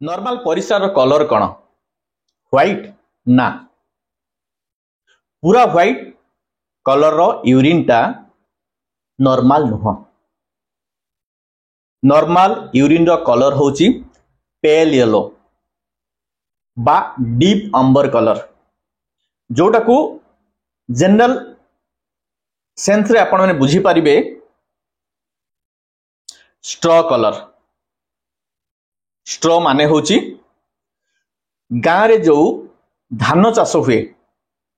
Normal परिस्रार colour कौन white ना पूरा व्हाइट कलर रो यूरिन टा नॉर्मल नुह। नॉर्मल यूरिन रो कलर होची पेल येलो बा डीप अंबर कलर जोटा को जनरल सेंस रे आपण माने बुझी पारिबे स्ट्रॉ कलर। स्ट्रॉ माने होची गाँ रे जो धान चाष हुए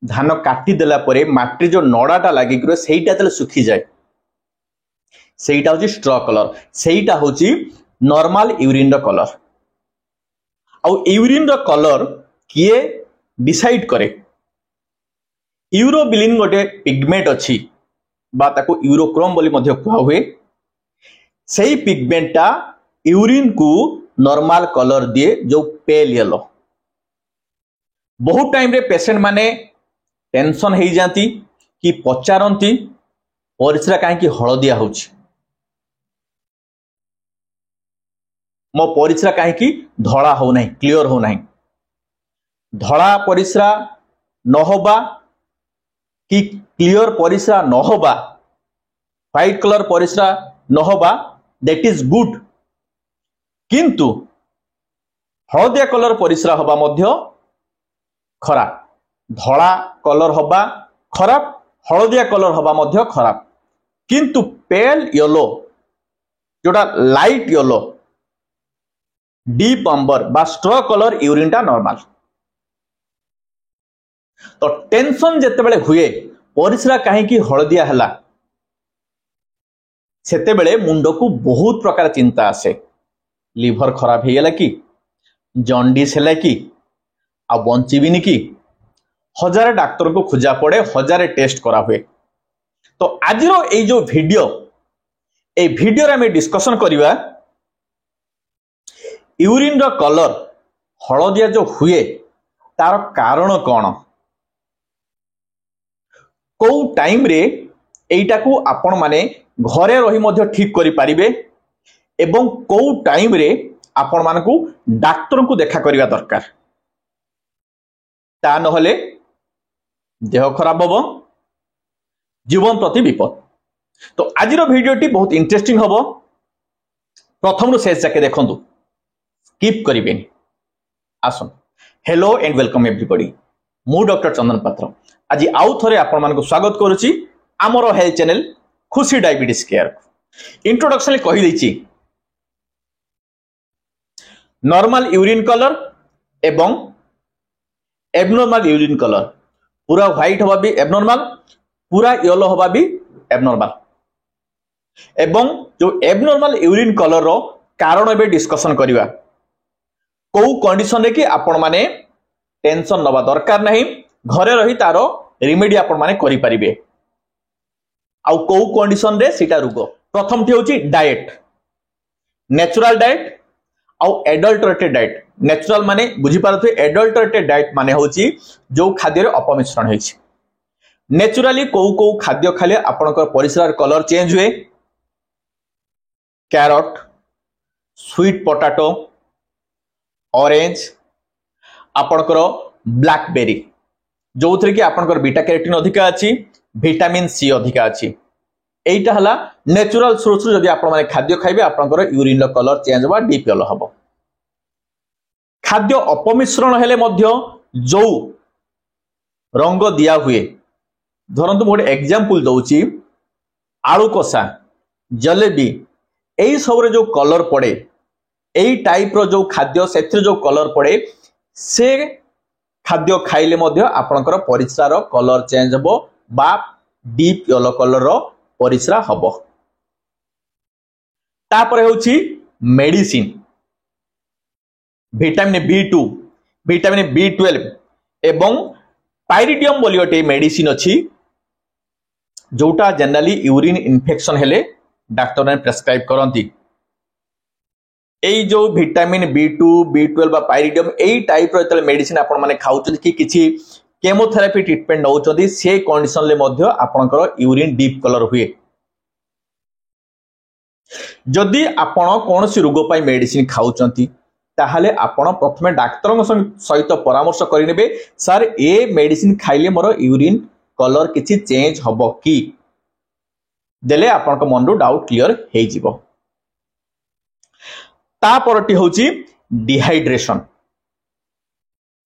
धान काटी देला परे माटी जो नड़ाटा लगी सेटा जब सुखी जाए सेटा होची स्ट्रॉ कलर। सेटा होची नॉर्मल यूरिन रो कलर। आउ यूरिन रो कलर किए डिसाइड करे यूरोबिलिन गोटे पिगमेंट अच्छी बा ताको यूरोक्रोम बोली मध्य कुआ हुए सेही पिगमेंटा यूरिन को नॉर्मल कलर दिए जो पेल येलो। बहुत टाइम रे पेशेंट माने टेंशन हो जाती कि पचारती परिस्रा कहीं हलदिया होची मो परिस्रा कहीं धड़ा हो नहीं क्लियर हो नहीं। धड़ा परिस्रा न होबा कि क्लियर परिस्रा न होबा व्हाइट कलर परिस्रा न होबा दैट इज गुड किंतु हलदिया कलर परिस्रा होबा मध्य खराब। धड़ा कलर होबा खराब हलदिया कलर होबा मध्य खराब किंतु पेल येलो जोटा लाइट येलो डीप अंबर बा स्ट्रॉ कलर यूरिन टा नॉर्मल। तो टेंशन जेतेबेले हुए परिस्रा कहीं हलदिया हला सेतेबेले मुंड को बहुत प्रकार चिंता आसे। लिवर खराब हो गला कि जॉन्डिस है कि आ बंचीबिनी कि हजार डाक्तर को खोजा पड़े हजार टेस्ट करा हुए। तो आज जो वीडियो ए वीडियो रे डिस्कशन करिवा यूरिन रो कलर हलदिया जो हुए तार कारण कौन को टाइम रे एटा को आपण माने घरे रही मध्य ठीक करि पारिबे एवं को टाइम रे आपण मानकू डाक्तर को देखा करिवा दरकार ता नहले देह खराब होबो जीवन प्रति विपद। तो आज वीडियोटी बहुत इंटरेस्टिंग होबो प्रथम रु शेष जाके देखंतु स्किप करिबेनी। आसन हेलो एंड वेलकम एवरीबॉडी मु डॉक्टर चंदन पात्र आज आउ थरे आपण मानकू स्वागत करूची आमरो हेल्थ चैनल खुशी डायबिटीज केयर। इंट्रोडक्शन कहि दैची नॉर्मल यूरिन कलर एवं एबनॉर्मल यूरिन कलर पूरा व्हाइट होबा भी एबनॉर्मल पूरा येलो होबा भी एबनॉर्मल एवं जो एबनॉर्मल यूरिन कलर रो कारण एबे डिस्कशन करिवा को कंडीशन रे कि आपण माने टेंशन नबा दरकार नहीं घरे रही तारो रेमेडी आपण माने करि परिबे। आउ को कंडीशन रे सीटा रोग प्रथम ठी होची डाइट नेचुरल डाइट आउ एडल्टरेटेड डाइट। नेचुरल माने बुझी पारथि एडल्टरेटेड डाइट माने होची जो खाद्य रे अपमिश्रण होईछि। नेचुरली को खाद्य खाले आपनकर परिसरार कलर चेंज हुए कैरट स्वीट पोटैटो ऑरेंज आपनकर ब्लैकबेरी जो थरे कि आपनकर बीटा कैरोटीन अधिका अछि विटामिन सी अधिका अछि। एटा हला नेचुरल सोर्स जदि आपण माने खाद्य खाइबे आपनकर यूरिन रो कलर चेंज होबा डीप येलो हबो। खाद्य अपमिश्रण हेले मध्य जो रंग दिया हुए धरंतु मोटे एग्जांपल दउची आलू कषा जलेबी एई सब रे जो कलर पड़े एई टाइप रो जो खाद्य सेथि जो कलर पड़े से खाद्य खाइले मध्य आपनकर परिस्रा रो कलर चेंज हबो बा डीप येलो कलर रो परिस्रा हबो। तापर होची medicine vitamin B2 vitamin B12 एवं पाइरिडियम बोली गोटे मेडिसिन अच्छी जोटा जनरली यूरिन इन्फेक्शन हेले डाक्टर ने प्रेस्क्राइब करती। एई जो विटामिन B2 B12 बा पाइरिडियम एई टाइप रो मेडिसिन आपण माने खाउछन कि किछि केमोथेरापी ट्रीटमेंट नउछथि से कंडीशन ले मध्य आपनकर यूरिन डीप कलर हुए। जदि आपण कोनोसी रोग पाई मेडिसिन खाउछंती ताहले आपण प्रथमे डाक्तर सहित परामर्श करेंगे सर ए मेडिसिन खाइले मोर यूरिन कलर किसी चेंज हम कि देले आपण मन डाउट क्लियर हो जिवो। तापरटी होची डिहाइड्रेशन।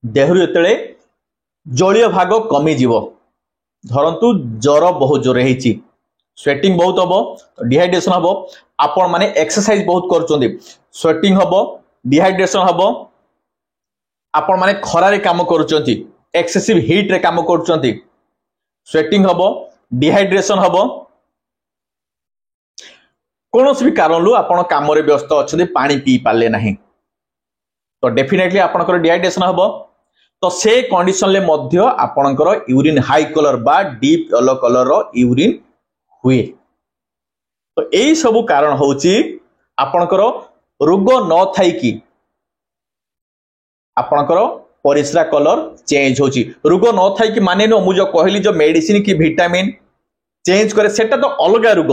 देहरु एतले जलीय भाग कमी जीवो धरंतु जर बहुत जोरे हेची स्वेटिंग बहुत हबो तो डिहाइड्रेशन हबो। आपण माने एक्सरसाइज बहुत करचोंदी स्वेटिंग हबो डिहाइड्रेशन हबो। आपण माने खरा रे काम करूचोंती एक्सेसिव हीट रे काम करूचोंती स्वेटिंग हबो डिहाइड्रेशन हबो। कोनोसी भी कारण लु आपण काम रे व्यस्त अछथि पानी पी पाले नाही तो डेफिनेटली आपनकर डिहाइड्रेशन हबो। तो से कंडीशन ले मध्य आपनकर यूरिन हाई कलर बा डीप येलो कलर रो यूरिन हुए। तो एई सब कारण होची आपनकर रोग न थाई कि आपनकर परिस्रा कलर चेंज होची। रोग न थाई कि माने न मु जो कहली जो मेडिसिन की विटामिन चेंज करे सेटा तो अलगा रोग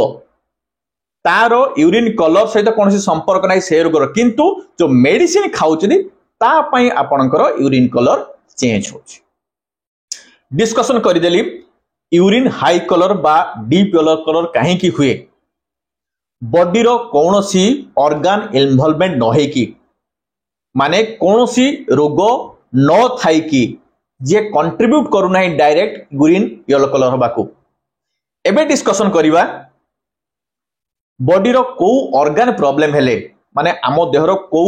तारो यूरिन कलर सहित कौन संपर्क नहीं से रोगर किंतु जो मेडिसिन खाउछनी ता पई आपनकर यूरिन कलर चेंज होची। डिस्कशन करिदेली यूरिन हाई कलर बा डीप येलो कलर काहे की हुए। बॉडी रो कौनसी ऑर्गन इन्वॉल्वमेंट न है कि माने कौनसी रोग न थाई कि जे कंट्रीब्यूट करू नाही डायरेक्ट यूरिन येलो कलर हबाकू। एबे डिस्कशन करिवा बॉडी रो को ऑर्गन प्रॉब्लम हेले माने आम देहर को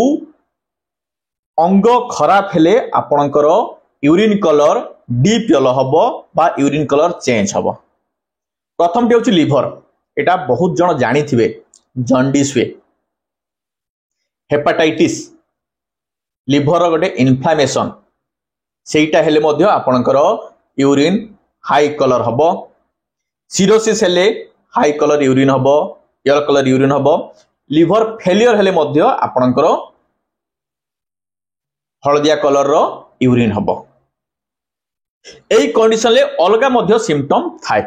अंग खराब हेले आपणकर यूरिन कलर डीप येलो हबो बा यूरिन कलर चेंज हबो। प्रथम होची लिवर। एटा बहुत जन जानी थिबे जॉन्डिस हुए हेपाटाइटिस लिवर गोटे इन्फ्लामेशन सेटा हेले मध्य आपणकर यूरिन हाई कलर हबो। सिरोसिस हेले हाई कलर यूरिन हबो येलो कलर यूरिन हबो। लिवर फेलियर हेले मध्य आपणकर हळदिया कलर रो यूरिन हबो। एई कंडीशन ले अलगा मध्य सिम्पटम थाए।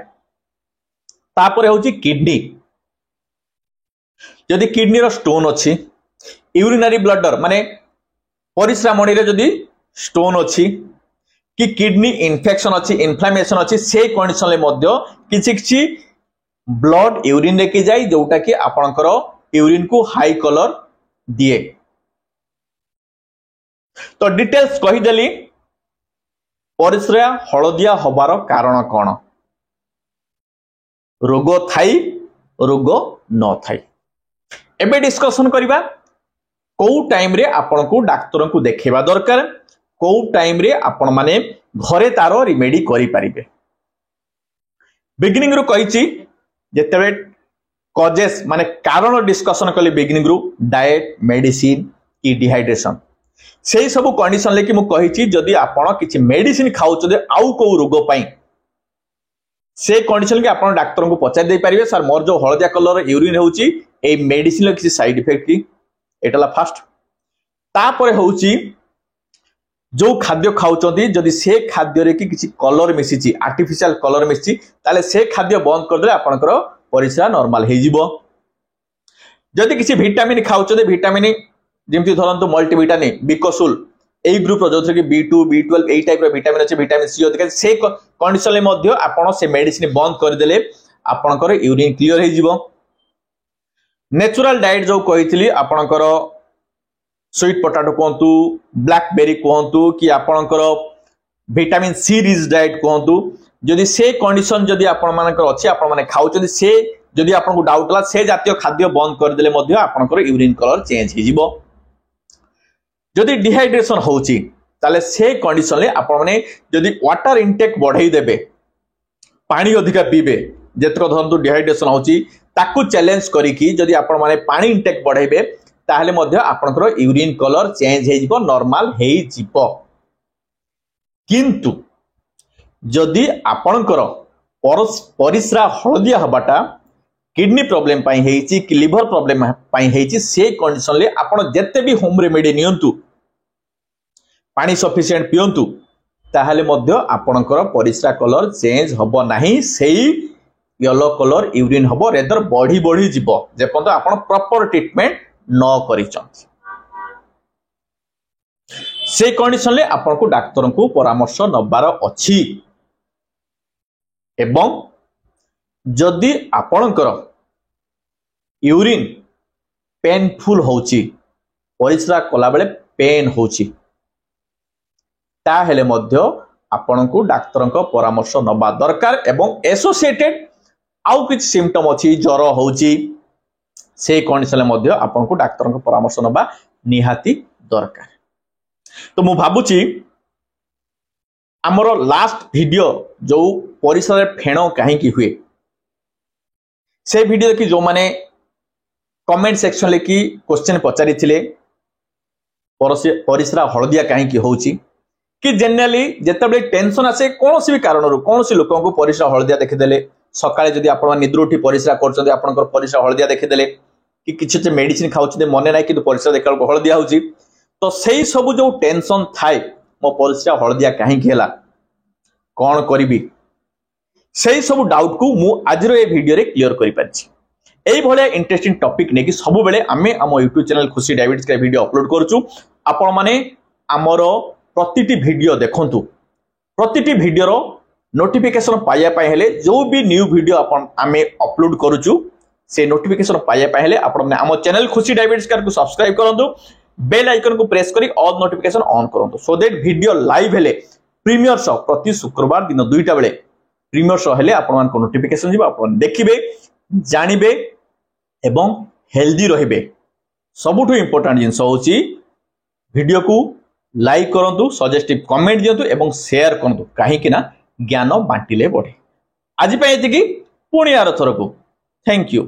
तापर होची किडनी। यदि किडनी रो स्टोन अछि यूरिनरी ब्लडर माने परिस्रा मणि रे यदि स्टोन अछि कि किडनी इन्फेक्शन अछि इन्फ्लामेशन अछि से कंडीशन ले मध्य किछि किछि ब्लड यूरिन रे की जाई जोटा कि आपनकर यूरिन को हाई कलर दिए। तो डिटेल्स कहि देली परिस्रा हळदिया हबार कारण कोन रोग थाई रोग न थाई। एबे डिस्कशन करिबा को टाइम रे आपन को डाक्टर को देखेबा दरकार को टाइम रे आपन माने घरे तारो रिमेडी करि परिबे। बिगिनिंग रो कहिची जेतेबे कॉजेस माने कारण डिस्कशन कली बिगिनिंग रो डाइट मेडिसिन की डिहाइड्रेशन से सब कंडीशन लेकि मु कहिची जदि आपण किछि मेडिसिन खाउछो आउ को रोग पई से कंडीशन के आपण डाक्टर को पचार दे परिबे सर मोर जो हळदिया कलर यूरिन होउची ए मेडिसिन लो किछि साइड इफेक्ट की एटाला फास्ट। तापर होउची जो खाद्य खाउचंती जदि से खाद्य रे किछि कलर मिसिची आर्टिफिशियल कलर मिसिची ताले से खाद्य बंद कर देले आपनकर परिस्रा नॉर्मल हे जिवो। जदि किछि विटामिन खाउचंती विटामिन जेमति धरंतु मल्टीविटामिन बिकोसुल ए ग्रुप जो कि B2 B12 ए टाइप रो विटामिन अछि विटामिन सी अधिक से कंडीशन ले मध्य आपण से मेडिसिन बंद कर देले आपनकर यूरिन क्लियर हे जिवो। नेचुरल डाइट जो कहितली आपनकर स्वीट पोटैटो कहतु ब्लैकबेरी कहतु कि आपनकर विटामिन सी रिच डाइट कहतु जदि से कंडीशन जदि आपण मानकर अछि आपण माने खाउचନ୍ତି से जदि आपण को डाउट ला से जातीय खाद्य बंद कर देले मध्य आपनकर यूरिन कलर चेंज हे जिवो। जदि डिहाइड्रेशन होउची ताले से कंडीशन ले आपण माने जदि वाटर इनटेक बढ़ाई देबे पानी अधिका पीबे जेतक धरंतु डिहाइड्रेशन होउची ताकू चैलेंज करी कि जदि आपण माने पानी इनटेक बढ़ाइबे ताहले मध्य आपनकर यूरिन कलर चेंज हे जिवो नॉर्मल हे जिवो। किंतु जदि आपनकर परिस्रा हळदिया हबाटा किडनी प्रॉब्लम पाई हेची कि लिवर प्रॉब्लम पाई हेची से कंडीशन ले आपण जत्ते भी होम रेमेडी नियंतु पानी सफिशिएंट पियंतु ताहले मध्य आपनकर परिस्रा कलर चेंज हबो नाही सेही येलो कलर यूरिन हबो रेदर बढ़ी जिवो जेपंत आपण प्रॉपर ट्रीटमेंट न करिचंती। से कंडीशन ले आपको डाक्तर को परामर्श नबार अछि। एवं जदि आपणकर यूरिन पेनफुल होची, परिस्रा कला बेले पेन होची, ताहेले मध्य आपणको डाक्तर परामर्श नबा दरकार। एवं एसोसिएटेड आउ किछ सिम्पटम अछि, ज्वर होची, से कंडीशन मध्य आपको डाक्तर परामर्श नबा निहाती दरकार। तो मु भाबुची आमर लास्ट वीडियो जो परिसर फेण कहीं हुए से वीडियो देखि जो माने कमेंट सेक्शन लेकि क्वेश्चन पचारि थिले परिस्रा हलदिया कहीं होची कि जनरली जेतेबेले टेंशन आसे कोनोसी भी कारणरू कोनोसी लोकन को परिस्रा हलदिया देखिदेले, सकाळे जदि आपण निद्र उठी परिस्रा करछन्ते आपनकर परिस्रा हलदिया देखिदेले कि किछि मेडिसिन खाउछते मने नाही कि परिस्रा देखा हलदिया होची, तो सेही सब जो टेंशन थाए मो परिस्रा हलदिया कहीं हेला कौन करी से सब डाउट को मु आज ए वीडियो रे क्लियर करि पाछि। एई भलिया इंटरेस्टिंग टॉपिक ने कि सब बेले आमे हम YouTube चैनल खुशी डायबिटीज के वीडियो अपलोड करछु। आपण माने हमर प्रतिटी वीडियो देखंतु, प्रतिटी वीडियो रो नोटिफिकेशन पाइया पाए हेले जो भी न्यू वीडियो आपण आमे अपलोड करछु से नोटिफिकेशन पाइया पाए हेले आपण माने हम चैनल खुशी डायबिटीज को सब्सक्राइब करंतु, बेल आइकन को प्रेस करी ऑल नोटिफिकेशन ऑन करंतु, सो दैट वीडियो लाइव हेले प्रीमियर शो प्रति शुक्रवार दिन 2टा बेले प्रीमियर शो हेले आपण मान को नोटिफिकेशन जिबा, आपण देखिबे, जानिबे एवं हेल्दी रहिबे। सबुठु इंपोर्टेंट जिंस होची वीडियो को लाइक करंतु, सजेस्टिव कमेंट दियंतु एवं शेयर करंतु, काहे कि ना ज्ञान बांटिले बढ़े। आज पे एतिकी पुणी आर थरको थैंक यू।